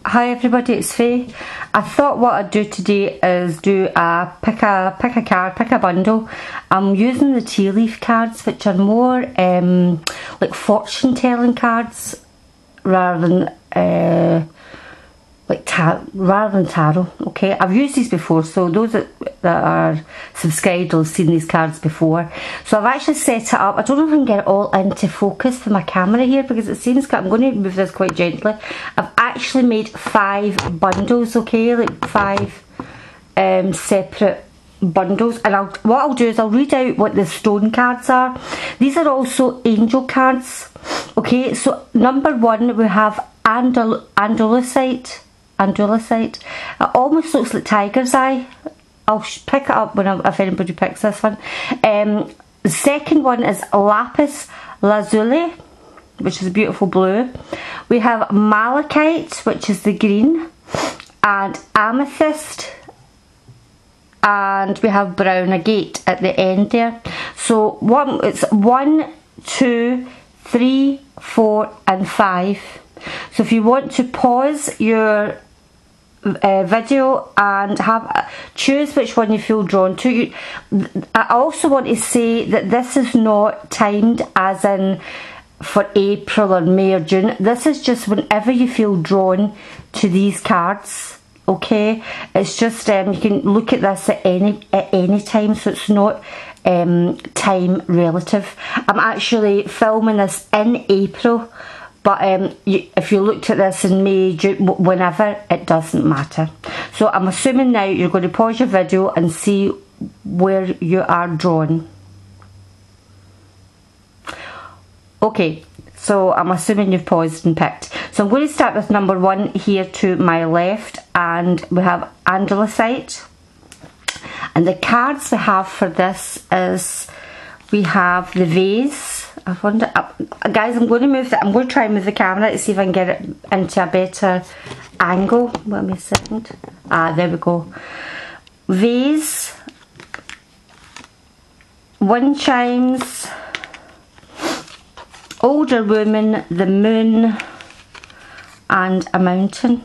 Hi everybody, it's Faye. I thought what I'd do today is do a pick a card, pick a bundle. I'm using the tea leaf cards, which are more like fortune telling cards rather than tarot. Okay, I've used these before, so those that are subscribed will have seen these cards before. So I've actually set it up. I don't know if I can get it all into focus for my camera here, because it seems I'm going to move this quite gently. I've actually made 5 bundles, okay, like 5 separate bundles, and what I'll do is I'll read out what the stone cards are. These are also angel cards. Okay, so number 1 we have Andalusite. It almost looks like tiger's eye. I'll pick it up if anybody picks this one. The second one is lapis lazuli, which is a beautiful blue. We have malachite, which is the green, and amethyst, and we have brown agate at the end there. So it's 1, 2, 3, 4 and 5. So if you want to pause your video and choose which one you feel drawn to. I also want to say that this is not timed as in for April or May or June. This is just whenever you feel drawn to these cards. Okay, it's just you can look at this at any time, so it's not time relative. I'm actually filming this in April, but if you looked at this in May, June, whenever, it doesn't matter. So I'm assuming now you're going to pause your video and see where you are drawn. Okay, so I'm assuming you've paused and picked. So I'm going to start with number 1 here to my left, and we have Andalusite. And the cards we have for this is, we have the vase. I wonder, guys, I'm going to try and move the camera to see if I can get it into a better angle. Wait a second. There we go. Vase, wind chimes, older woman, the moon, and a mountain.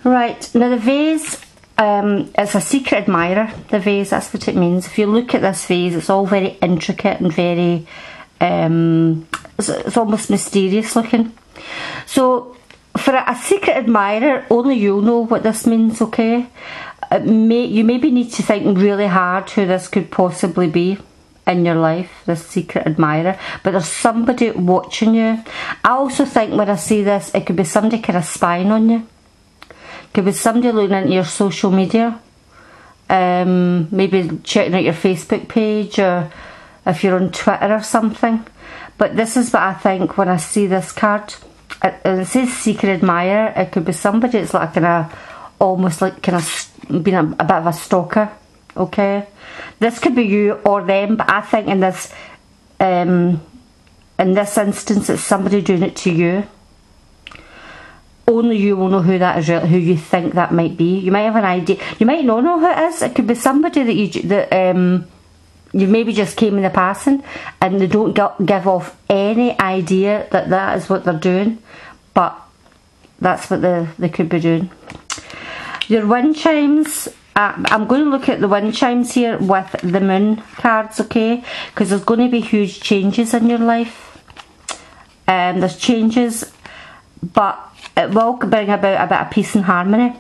Right, now the vase, it's a secret admirer, the vase, that's what it means. If you look at this vase, it's all very intricate and very, it's almost mysterious looking. So, for a secret admirer, only you'll know what this means, okay? You maybe need to think really hard who this could possibly be in your life, this secret admirer, but there's somebody watching you. I also think when I see this, it could be somebody kind of spying on you. Could be somebody looking into your social media, maybe checking out your Facebook page, or if you're on Twitter or something. But this is what I think when I see this card. It says secret admirer. It could be somebody that's like almost like being a bit of a stalker. Okay, this could be you or them, but I think in this instance, it's somebody doing it to you. Only you will know who that is, who you think that might be. You might have an idea. You might not know who it is. It could be somebody that you maybe just came in the passing, and they don't give off any idea that is what they're doing, but that's what they could be doing. Your wind chimes. I'm going to look at the wind chimes here with the moon cards, okay? Because there's going to be huge changes in your life. There's changes, but it will bring about a bit of peace and harmony.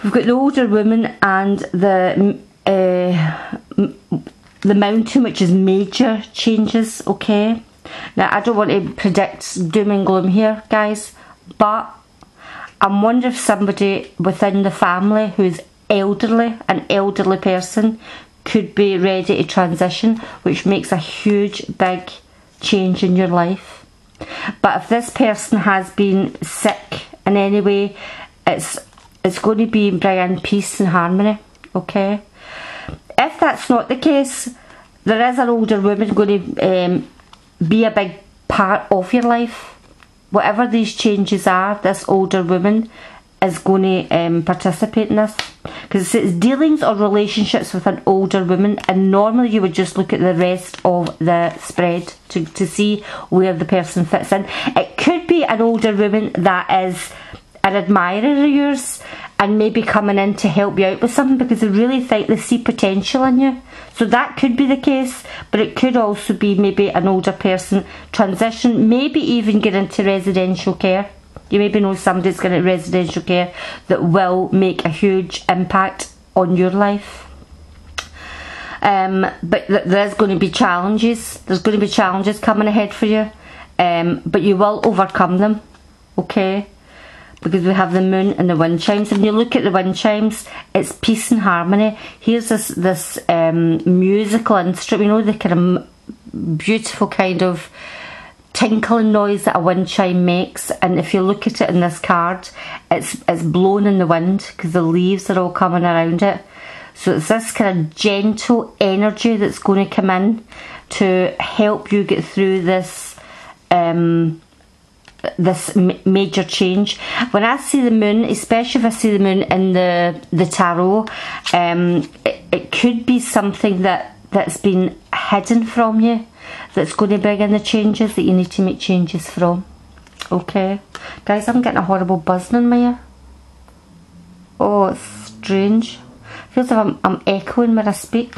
We've got the older woman and the mountain, which is major changes, okay? Now, I don't want to predict doom and gloom here, guys, but I'm wondering if somebody within the family who's elderly, an elderly person, could be ready to transition, which makes a huge, big change in your life. But if this person has been sick in any way, it's going to be bringing peace and harmony, okay? If that's not the case, there is an older woman going to be a big part of your life. Whatever these changes are, this older woman is going to participate in this. Because it says dealings or relationships with an older woman, and normally you would just look at the rest of the spread to see where the person fits in. It could could be an older woman that is an admirer of yours and maybe coming in to help you out with something because they really think they see potential in you. So that could be the case, but it could also be maybe an older person transition, maybe even get into residential care. You maybe know somebody that's going into residential care that will make a huge impact on your life. But there's going to be challenges. There's going to be challenges coming ahead for you, but you will overcome them, okay? Because we have the moon and the wind chimes. And you look at the wind chimes, it's peace and harmony. Here's this musical instrument, you know, the kind of beautiful kind of tinkling noise that a wind chime makes. And if you look at it in this card, it's blown in the wind because the leaves are all coming around it. So it's this kind of gentle energy that's going to come in to help you get through this major change. When I see the moon, especially if I see the moon in the tarot, it could be something that's been hidden from you, that's going to bring in the changes that you need to make changes from. Okay, guys, I'm getting a horrible buzzing in my ear. Oh, it's strange. Feels like I'm echoing when I speak.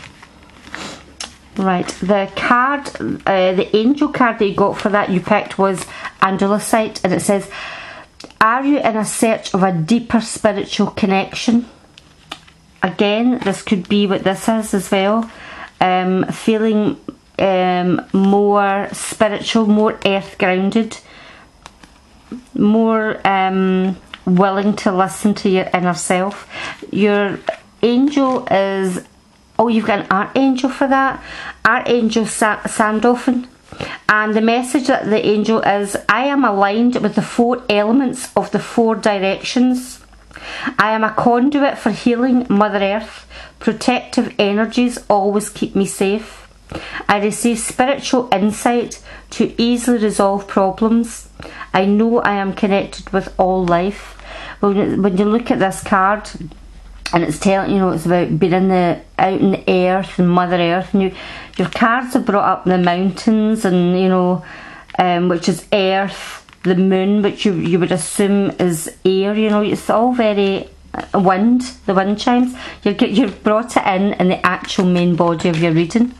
Right, the card, the angel card that you got for that you picked was Andalosite, and it says, are you in a search of a deeper spiritual connection? Again, this could be what this is as well. Feeling more spiritual, more earth grounded, more willing to listen to your inner self. Your angel is, oh, you've got an archangel for that, Archangel Sandalphon. And the message that the angel is, I am aligned with the 4 elements of the 4 directions. I am a conduit for healing Mother Earth. Protective energies always keep me safe. I receive spiritual insight to easily resolve problems. I know I am connected with all life. When you look at this card, and it's telling, you know, it's about being out in the earth and Mother Earth, and your cards are brought up the mountains, and you know, which is earth, the moon, which you would assume is air. You know, it's all very wind, the wind chimes. You've brought it in the actual main body of your reading.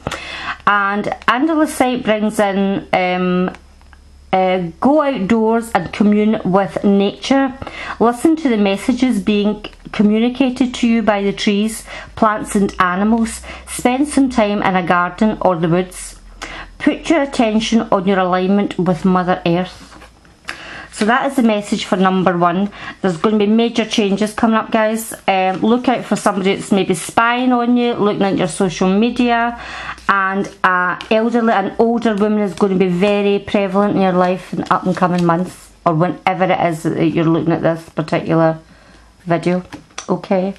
And Andalosite brings in go outdoors and commune with nature. Listen to the messages being communicated to you by the trees, plants and animals. Spend some time in a garden or the woods. Put your attention on your alignment with Mother Earth. So that is the message for number 1. There's going to be major changes coming up, guys. Look out for somebody that's maybe spying on you, looking at your social media, and an older woman is going to be very prevalent in your life in up and coming months, or whenever it is that you're looking at this particular video. Okay.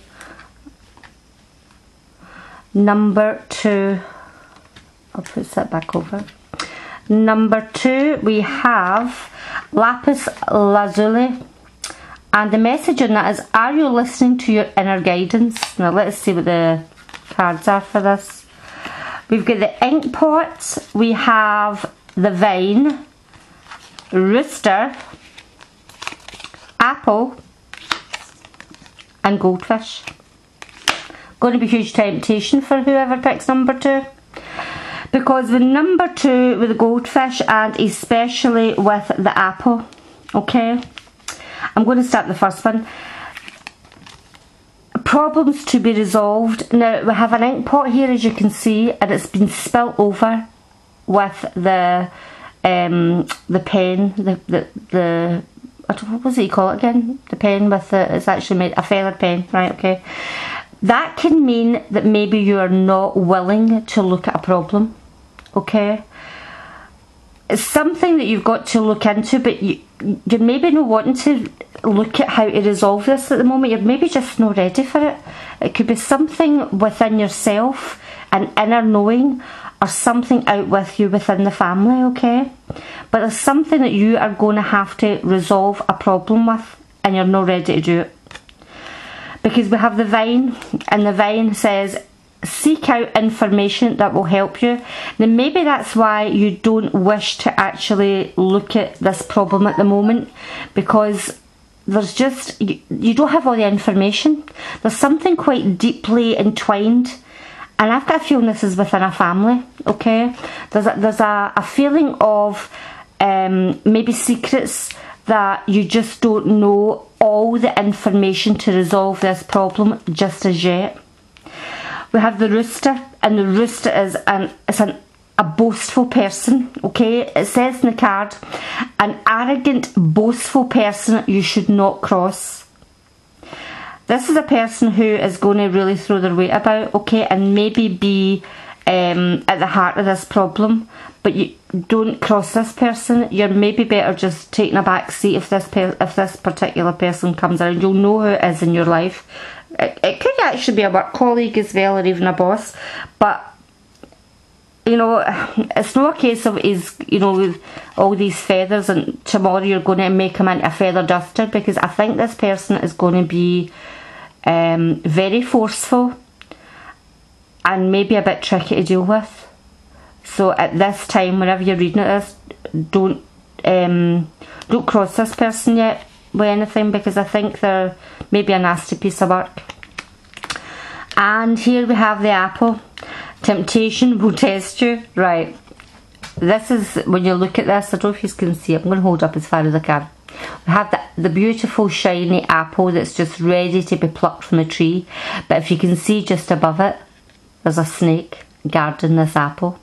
Number 2. I'll put that back over. Number 2, we have Lapis Lazuli, and the message on that is, are you listening to your inner guidance? Now let's see what the cards are for this. We've got the ink pot, we have the vine, rooster, apple and goldfish. Going to be a huge temptation for whoever picks number 2. Because with number 2, with the goldfish, and especially with the apple, okay, I'm going to start the first one. Problems to be resolved. Now, we have an ink pot here, as you can see, and it's been spilt over with the pen, what was it you call it again? The pen with the, it's actually made a feathered pen, right, okay. That can mean that maybe you are not willing to look at a problem. Okay, it's something that you've got to look into, but you're maybe not wanting to look at how to resolve this at the moment. You're maybe just not ready for it. It could be something within yourself, an inner knowing, or something out with you within the family, okay? But there's something that you are going to have to resolve a problem with, and you're not ready to do it. Because we have the vine, and the vine says, seek out information that will help you. Then maybe that's why you don't wish to actually look at this problem at the moment, because there's just, you don't have all the information. There's something quite deeply entwined, and I've got a feeling this is within a family, okay? There's a feeling of maybe secrets that you just don't know all the information to resolve this problem just as yet. We have the rooster, and the rooster is a boastful person, okay? It says in the card, an arrogant, boastful person you should not cross. This is a person who is going to really throw their weight about, okay, and maybe be at the heart of this problem. But you don't cross this person. You're maybe better just taking a back seat if this particular person comes around. You'll know who it is in your life. It could actually be a work colleague as well, or even a boss. But you know, it's not a case of he's, you know, with all these feathers and tomorrow you're going to make him into a feather duster, because I think this person is going to be very forceful and maybe a bit tricky to deal with. So at this time, whenever you're reading this, don't cross this person yet with anything, because I think they're maybe a nasty piece of work. And here we have the apple. Temptation will test you. Right. This is, when you look at this, I don't know if you can see it. I'm going to hold up as far as I can. We have the beautiful shiny apple that's just ready to be plucked from a tree. But if you can see just above it, there's a snake guarding this apple.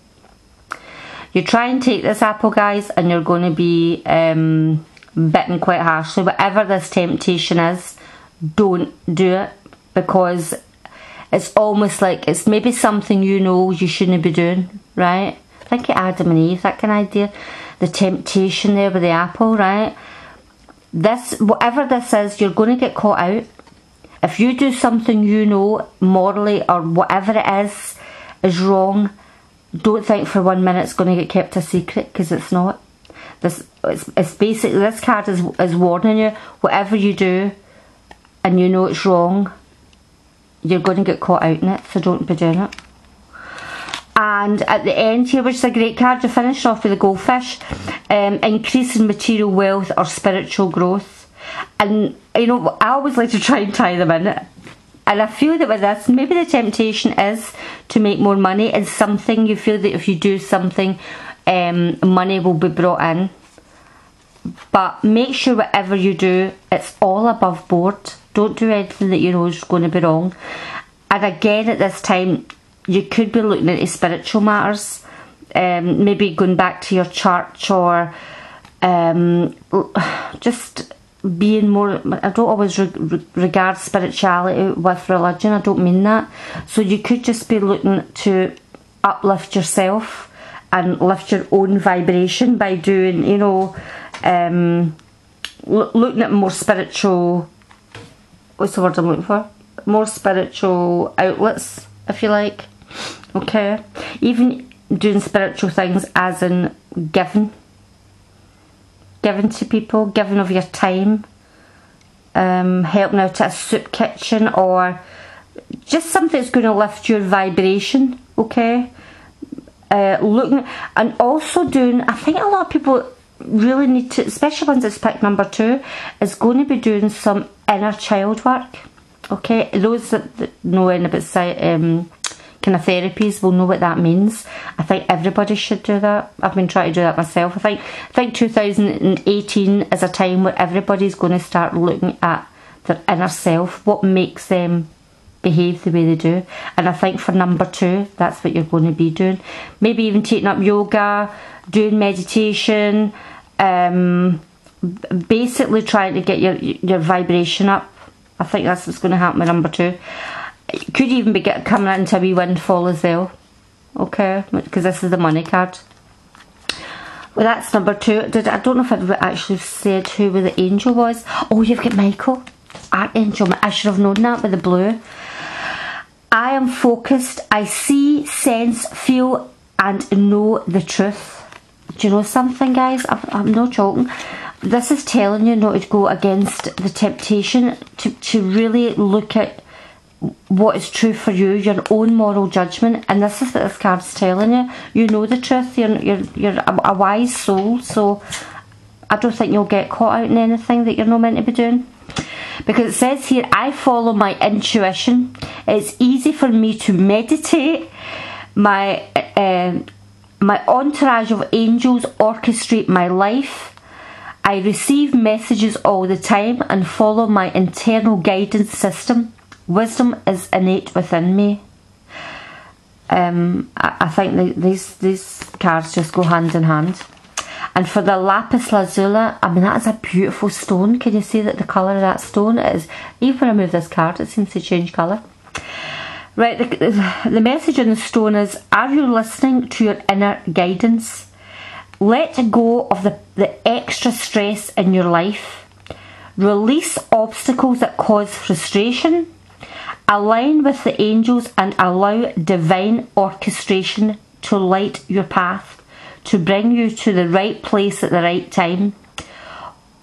You try and take this apple, guys, and you're going to be bitten quite harshly. Whatever this temptation is, don't do it, because it's almost like it's maybe something you know you shouldn't be doing, right? Think of Adam and Eve, that kind of idea. The temptation there with the apple, right? This, whatever this is, you're going to get caught out. If you do something you know morally or whatever it is wrong, don't think for 1 minute it's going to get kept a secret, because it's not. It's basically, this card is warning you, whatever you do and you know it's wrong, you're going to get caught out in it, so don't be doing it. And at the end here, which is a great card, you finish off with the goldfish. Increase in material wealth or spiritual growth. And you know, I always like to try and tie them in. And I feel that with this, maybe the temptation is to make more money. It's something you feel that if you do something, money will be brought in. But make sure whatever you do, it's all above board. Don't do anything that you know is going to be wrong. And again, at this time, you could be looking into spiritual matters. Maybe going back to your church, or just being more, I don't always regard spirituality with religion, I don't mean that. So you could just be looking to uplift yourself and lift your own vibration by doing, you know, looking at more spiritual, what's the word I'm looking for? More spiritual outlets, if you like. Okay. Even doing spiritual things as in giving to people, giving of your time, helping out at a soup kitchen, or just something that's going to lift your vibration, okay? Looking, and also doing, I think a lot of people really need to, especially ones that's picked number 2, is going to be doing some inner child work, okay? Those that know anything about kind of therapies will know what that means. I think everybody should do that. I've been trying to do that myself. I think 2018 is a time where everybody's going to start looking at their inner self, what makes them behave the way they do. And I think for number 2, that's what you're going to be doing. Maybe even taking up yoga, doing meditation, basically trying to get your vibration up. I think that's what's going to happen with number 2. It could even be coming into a wee windfall as well, okay, because this is the money card. Well, that's number 2. I don't know if I actually said who the angel was. Oh, you've got Michael, Archangel. I should have known that with the blue. I am focused. I see, sense, feel and know the truth. Do you know something, guys? I'm not joking. This is telling you not to go against the temptation, to really look at what is true for you, your own moral judgment. And this is what this card's telling you. You know the truth. You're a wise soul, so I don't think you'll get caught out in anything that you're not meant to be doing. Because it says here, I follow my intuition. It's easy for me to meditate. My entourage of angels orchestrate my life. I receive messages all the time and follow my internal guidance system. Wisdom is innate within me. I think these cards just go hand in hand. And for the lapis lazuli, I mean, that is a beautiful stone. Can you see that the colour of that stone is? Even when I move this card, it seems to change colour. Right, the message on the stone is, are you listening to your inner guidance? Let go of the extra stress in your life. Release obstacles that cause frustration. Align with the angels and allow divine orchestration to light your path, to bring you to the right place at the right time.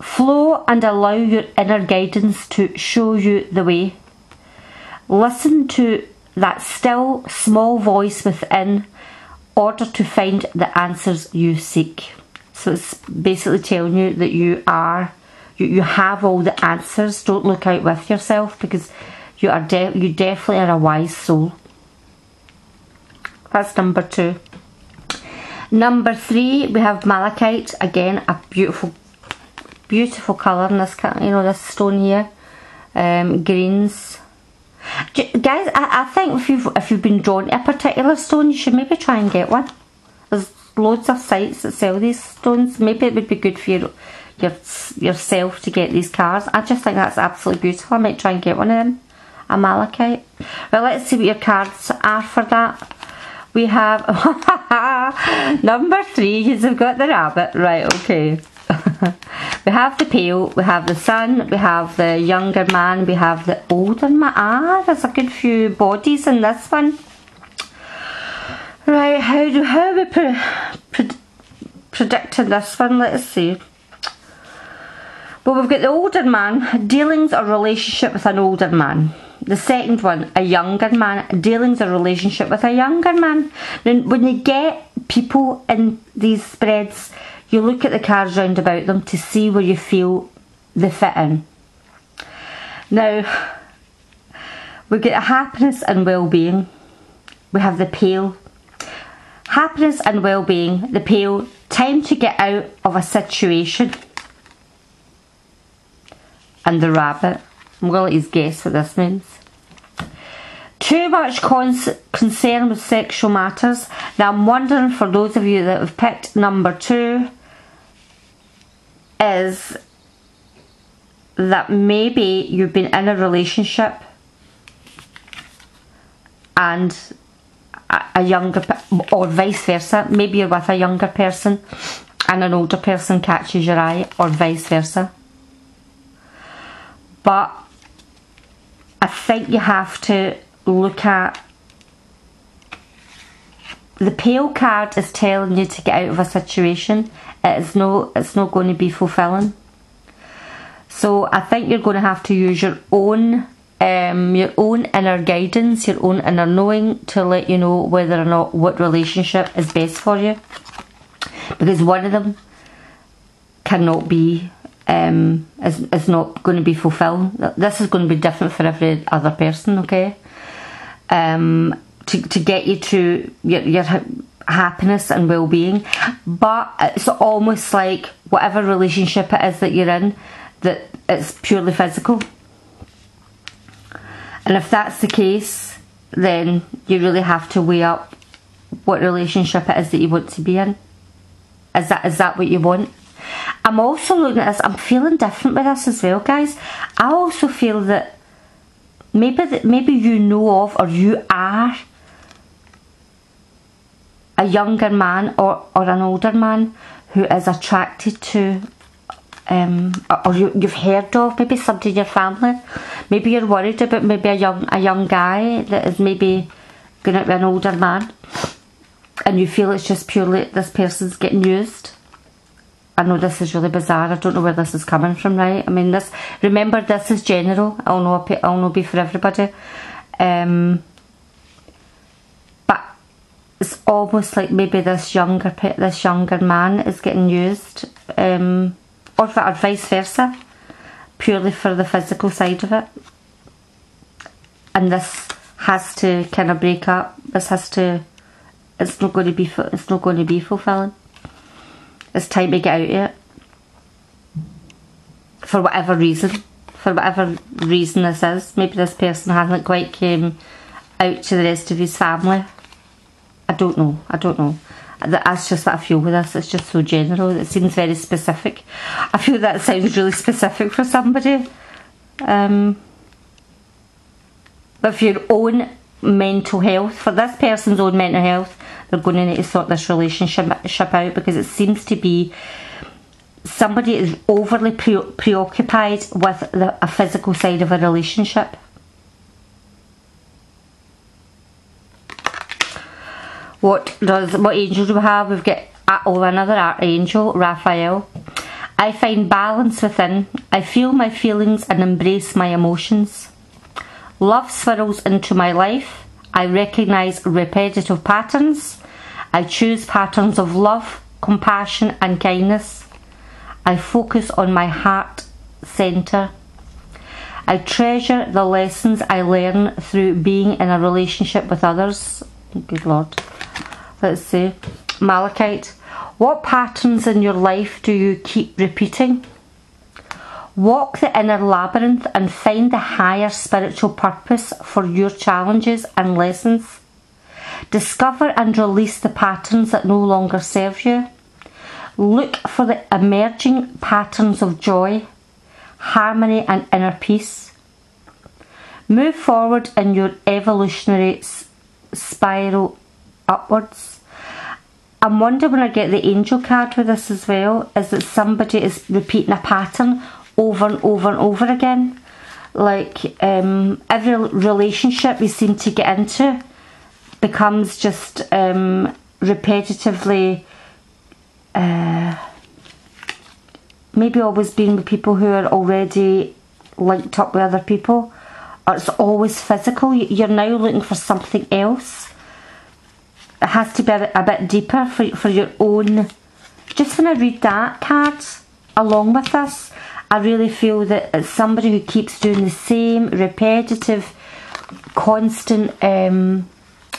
Flow and allow your inner guidance to show you the way. Listen to that still small voice within order to find the answers you seek. So it's basically telling you that you have all the answers. Don't look out with yourself, because you definitely are a wise soul. That's number 2. Number 3, we have malachite. Again, a beautiful colour in this, this stone here. Greens. Guys, I think if you've been drawn to a particular stone, you should maybe try and get one. There's loads of sites that sell these stones. Maybe it would be good for yourself to get these cards. I just think that's absolutely beautiful. I might try and get one of them. A malachite. Well, let's see what your cards are for that. We have number 3, you've got the rabbit. Right, okay. We have the pale, we have the sun, we have the younger man, we have the older man. There's a good few bodies in this one. Right, how we predicted this one? Let's see. Well, we've got the older man, dealings or relationship with an older man. The second one, a younger man, dealings or relationship with a younger man. Now, when you get people in these spreads, you look at the cards round about them to see where you feel they fit in. Now, we get happiness and well-being. We have the pale. Happiness and well-being, the pale, time to get out of a situation. And the rabbit. I'm going to let you guess what this means. Too much concern with sexual matters. Now I'm wondering, for those of you that have picked number 2, is that maybe you've been in a relationship and a younger, or vice versa, maybe you're with a younger person and an older person catches your eye, or vice versa. But I think you have to look at, the pale card is telling you to get out of a situation. It's not going to be fulfilling. So I think you're going to have to use your own inner guidance, your own inner knowing, to let you know whether or not what relationship is best for you. Because one of them cannot be, is not going to be fulfilled. This is going to be different for every other person, okay? To get you to your happiness and well-being. But it's almost like whatever relationship it is that you're in, that it's purely physical. And if that's the case, then you really have to weigh up what relationship it is that you want to be in. Is that what you want? I'm also looking at this, I'm feeling different with this as well, guys. I also feel that maybe you know of, or you are a younger man or an older man who is attracted to, or you've heard of, maybe somebody in your family. Maybe you're worried about maybe a young guy that is maybe going to be an older man, and you feel it's just purely this person's getting used. I know this is really bizarre. I don't know where this is coming from, right? I mean, remember, this is general. I'll not be for everybody. But it's almost like maybe this younger man is getting used, or vice versa, purely for the physical side of it. And this has to kind of break up. This has to. It's not going to be fulfilling. It's time to get out of it. For whatever reason. For whatever reason this is. Maybe this person hasn't quite came out to the rest of his family. I don't know. That's just what I feel with this. It's just so general. It seems very specific. I feel that sounds really specific for somebody. But for your own mental health, for this person's own mental health, they're going to need to sort this relationship out, because it seems to be somebody is overly preoccupied with a physical side of a relationship. What angel do we have? We've got another archangel, Raphael. I find balance within. I feel my feelings and embrace my emotions. Love swirls into my life. I recognise repetitive patterns. I choose patterns of love, compassion and kindness. I focus on my heart centre. I treasure the lessons I learn through being in a relationship with others. Good Lord. Let's see. Malachite. What patterns in your life do you keep repeating? Walk the inner labyrinth and find the higher spiritual purpose for your challenges and lessons. Discover and release the patterns that no longer serve you. Look for the emerging patterns of joy, harmony and inner peace. Move forward in your evolutionary spiral upwards. I'm wondering when I get the angel card with this as well, is that somebody is repeating a pattern over and over and over again. Like every relationship you seem to get into becomes just repetitively maybe always being with people who are already linked up with other people, or it's always physical. You're now looking for something else. It has to be a bit deeper for your own. Just when I read that card along with this, I really feel that it's somebody who keeps doing the same repetitive, constant. Do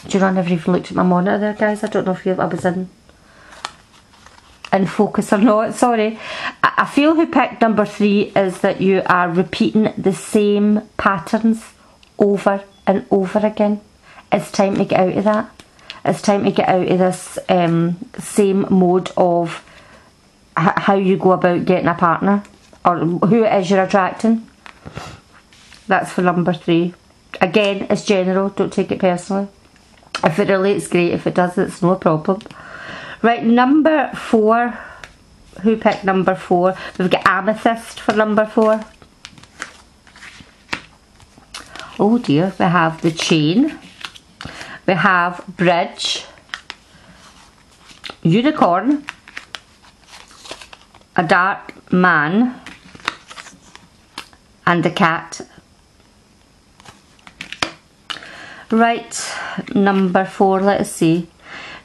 you know, I never even looked at my monitor there, guys. I don't know if I was in focus or not. Sorry. I feel who picked number 3 is that you are repeating the same patterns over and over again. It's time to get out of that. It's time to get out of this same mode of how you go about getting a partner, or who it is you're attracting. That's for number 3. Again, it's general, don't take it personally. If it relates, great. If it doesn't, it's no problem. Right, number 4. Who picked number 4? We've got amethyst for number 4. Oh dear, we have the chain. We have bridge, unicorn, a dark man, and a cat. Right, number 4, let us see.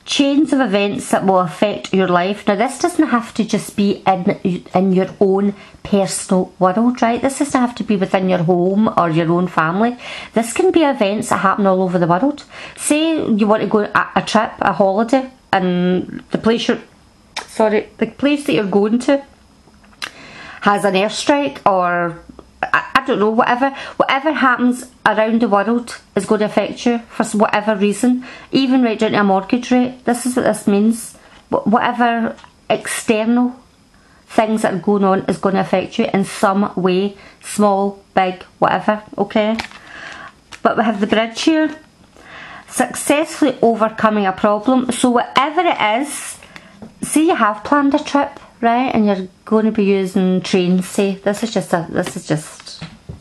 Chains of events that will affect your life. Now this doesn't have to just be in your own personal world, right? This doesn't have to be within your home or your own family. This can be events that happen all over the world. Say you want to go on a trip, a holiday, and the place that you're going to has an airstrike, or I don't know, whatever happens around the world is going to affect you for whatever reason, even right down to a mortgage rate. This is what this means. Whatever external things that are going on is going to affect you in some way, small, big, whatever, okay? But we have the bridge here. Successfully overcoming a problem. So whatever it is, say you have planned a trip, right, and you're going to be using trains, say. This is just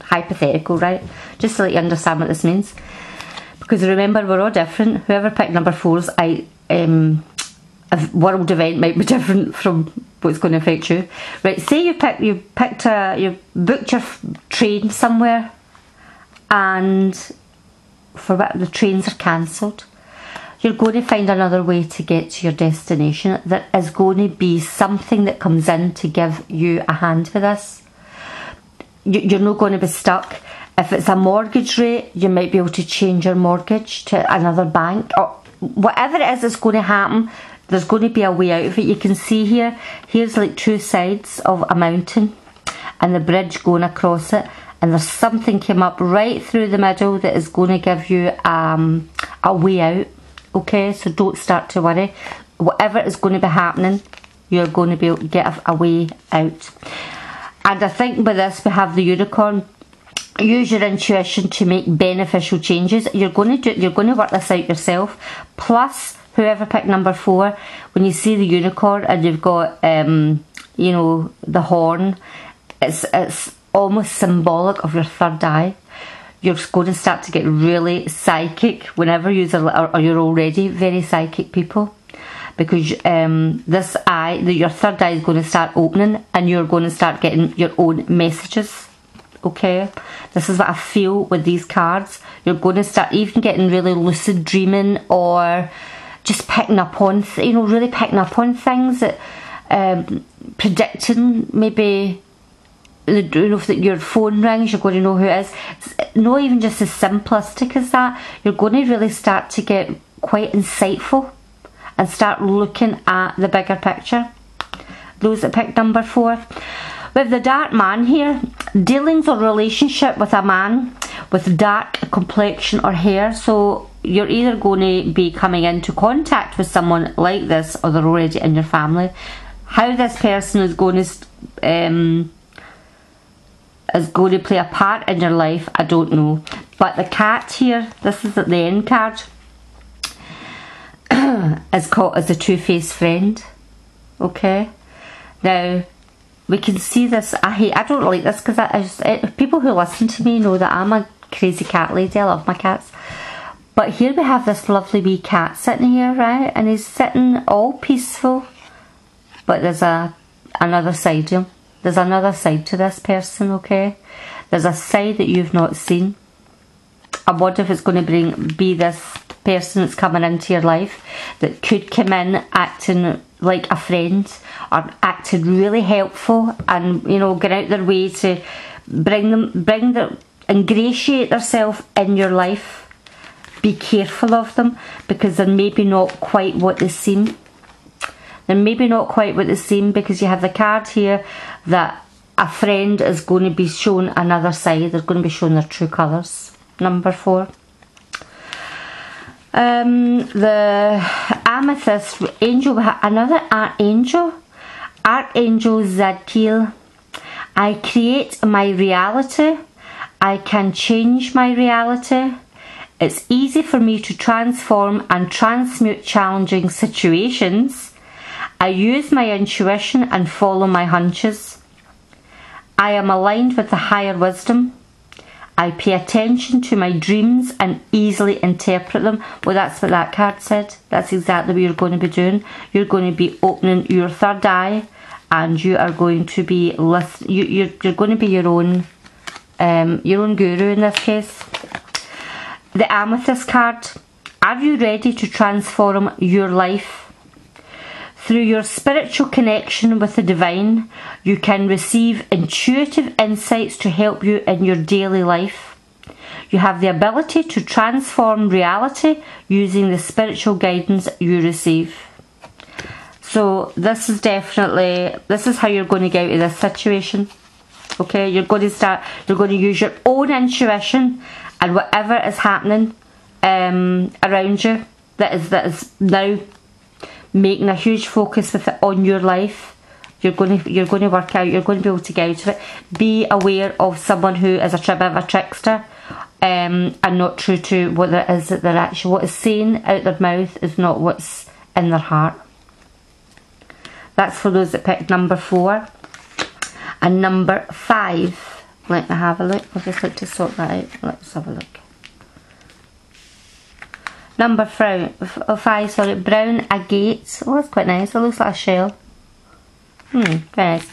hypothetical, right? Just to let you understand what this means. Because remember, we're all different. Whoever picked number 4's a world event might be different from what's going to affect you. Right, say you booked your train somewhere, and for what the trains are cancelled. You're going to find another way to get to your destination. There is going to be something that comes in to give you a hand with this. You're not going to be stuck. If it's a mortgage rate, you might be able to change your mortgage to another bank, or whatever it is that's going to happen. There's going to be a way out of it. You can see here's like two sides of a mountain and the bridge going across it, and there's something came up right through the middle that is going to give you a way out. Okay, so don't start to worry. Whatever is going to be happening, you're going to be able to get a way out. And I think with this we have the unicorn. Use your intuition to make beneficial changes. You're going to work this out yourself. Plus, whoever picked number 4, when you see the unicorn and you've got you know, the horn, it's almost symbolic of your third eye. You're going to start to get really psychic whenever you're already very psychic people, because this eye, your third eye is going to start opening and you're going to start getting your own messages. Okay, this is what I feel with these cards. You're going to start even getting really lucid dreaming, or just picking up on, you know, really picking up on things that predicting maybe. You know, if your phone rings, you're going to know who it is. It's not even just as simplistic as that. You're going to really start to get quite insightful and start looking at the bigger picture. Those that picked number 4. With the dark man here, dealings or relationship with a man with dark complexion or hair. So you're either going to be coming into contact with someone like this, or they're already in your family. How this person is going to play a part in your life, I don't know. But the cat here, this is at the end card, is called as a two-faced friend. Okay, now we can see this. I don't like this because people who listen to me know that I'm a crazy cat lady. I love my cats. But here we have this lovely wee cat sitting here, right? And he's sitting all peaceful. But there's another side to him. There's another side to this person, okay? There's a side that you've not seen. I wonder if it's going to be this person that's coming into your life that could come in acting like a friend, or acting really helpful, and, you know, get out their way to ingratiate themselves in your life. Be careful of them, because they're maybe not quite what they seem. They're maybe not quite what they seem, because you have the card here that a friend is going to be shown another side. They're going to be shown their true colours. Number 4. The amethyst angel, another archangel. Archangel Zadkiel. I create my reality. I can change my reality. It's easy for me to transform and transmute challenging situations. I use my intuition and follow my hunches. I am aligned with the higher wisdom. I pay attention to my dreams and easily interpret them. Well, that's what that card said. That's exactly what you're going to be doing. You're going to be opening your third eye, and you are going to be you're going to be your own guru in this case. The amethyst card. Are you ready to transform your life? Through your spiritual connection with the divine, you can receive intuitive insights to help you in your daily life. You have the ability to transform reality using the spiritual guidance you receive. So this is how you're going to get out of this situation. Okay, you're going to use your own intuition, and whatever is happening around you that is now making a huge focus with it on your life, you're going to work out. You're going to be able to get out of it. Be aware of someone who is a bit of a trickster, and not true to what it is that they're actually, what is saying out their mouth is not what's in their heart. That's for those that picked number 4. And number 5, let me have a look. I'll just like to sort that out. Let's have a look. Number 5, sorry, brown agate. Oh, that's quite nice. It looks like a shell. Very nice.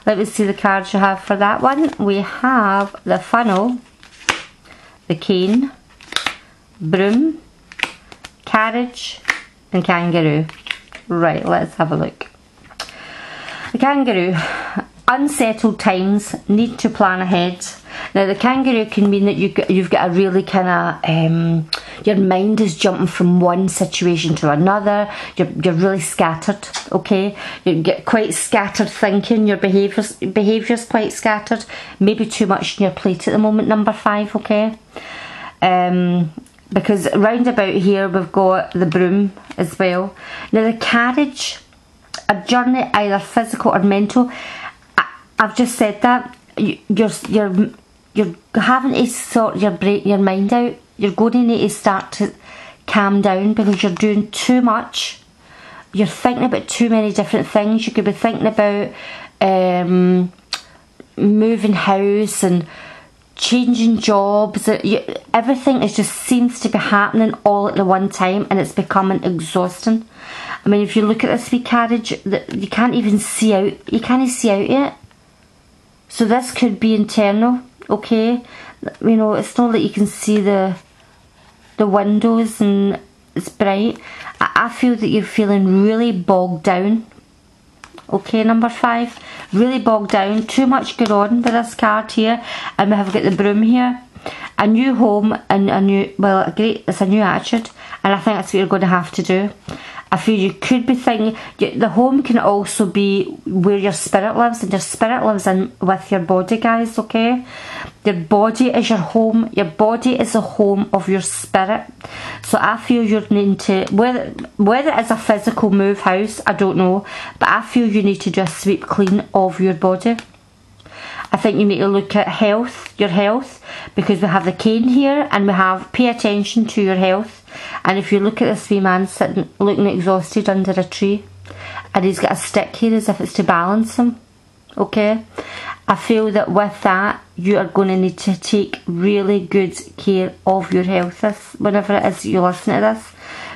Let me see the cards you have for that one. We have the funnel, the cane, broom, carriage and kangaroo. Right, let's have a look. The kangaroo. Unsettled times, need to plan ahead. Now the kangaroo can mean that you've got a really kind of, your mind is jumping from one situation to another, you're really scattered, okay? You get quite scattered thinking, your behaviour's quite scattered, maybe too much on your plate at the moment, number 5, okay? Because round about here we've got the broom as well. Now the carriage, a journey either physical or mental. I've just said that you're having to sort your mind out. You're going to need to start to calm down because you're doing too much. You're thinking about too many different things. You could be thinking about moving house and changing jobs. Everything just seems to be happening all at the one time, and it's becoming exhausting. I mean, if you look at this wee carriage, you can't even see out. You can't see out yet. So this could be internal, okay? You know, it's not that you can see the windows and it's bright. I feel that you're feeling really bogged down. Okay, number 5. Really bogged down. Too much going on with this card here. And we have got the broom here. A new home and a new, well, it's a new attitude. And I think that's what you're going to have to do. I feel you could be thinking, the home can also be where your spirit lives, and your spirit lives in with your body, guys, okay? Your body is your home. Your body is the home of your spirit. So I feel you're needing to, whether it's a physical move house, I don't know, but I feel you need to do a sweep clean of your body. I think you need to look at your health, because we have the cane here and we have pay attention to your health. And if you look at this wee man sitting looking exhausted under a tree, and he's got a stick here as if it's to balance him, okay? I feel that with that you are going to need to take really good care of your health whenever it is you listen to this,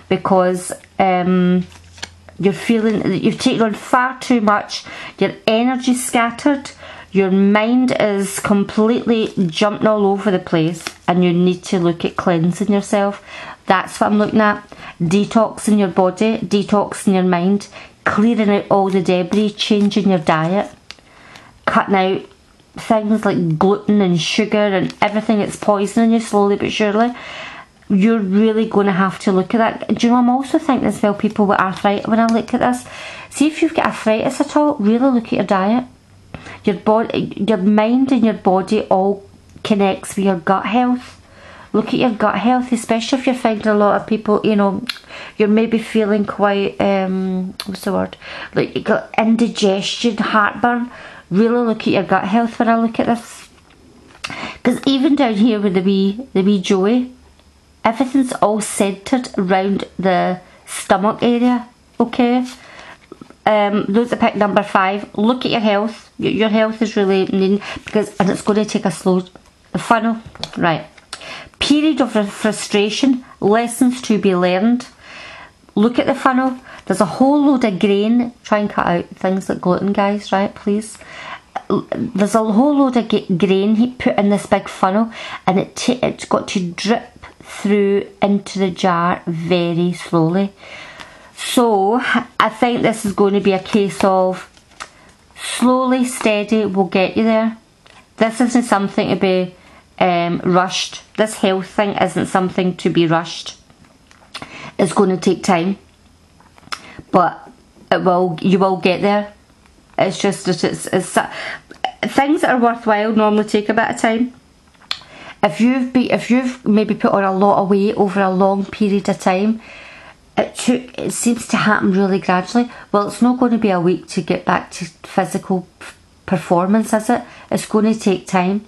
because you're feeling that you've taken on far too much, your energy's scattered, your mind is completely jumping all over the place, and you need to look at cleansing yourself. That's what I'm looking at. Detoxing your body, detoxing your mind, clearing out all the debris, changing your diet, cutting out things like gluten and sugar and everything that's poisoning you slowly but surely. You're really going to have to look at that. Do you know, I'm also thinking as well, people with arthritis, when I look at this, see if you've got arthritis at all, really look at your diet. Your body, your mind and your body all connects with your gut health. Look at your gut health, especially if you're finding a lot of people, you know, you're maybe feeling quite, what's the word, like you got indigestion, heartburn. Really look at your gut health when I look at this. Because even down here with the wee Joey, everything's all centred around the stomach area, okay? Those that pick number 5, look at your health. Your health is really needing, and it's going to take a slow, the funnel, right. Period of frustration, lessons to be learned. Look at the funnel. There's a whole load of grain. Try and cut out things like gluten, guys, right, please. There's a whole load of grain he put in this big funnel, and it's got to drip through into the jar very slowly. So I think this is going to be a case of slowly, steady will get you there. This isn't something to be rushed. This health thing isn't something to be rushed. It's going to take time, but you will get there. It's just that it's things that are worthwhile normally take a bit of time. If you've maybe put on a lot of weight over a long period of time, it seems to happen really gradually. Well, it's not going to be a week to get back to physical performance, is it? It's going to take time.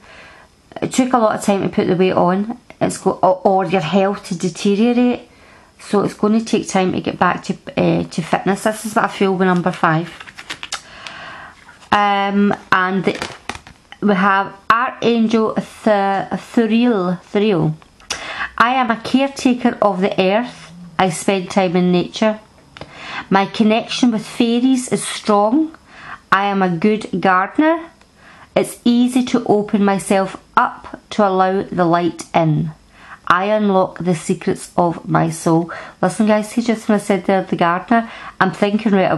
It took a lot of time to put the weight on, or your health to deteriorate. So it's going to take time to get back to fitness. This is what I feel with number 5. And we have Archangel Thuriel. I am a caretaker of the earth. I spend time in nature. My connection with fairies is strong. I am a good gardener. It's easy to open myself up to allow the light in. I unlock the secrets of my soul. Listen guys, see just when I said there, the gardener, I'm thinking right away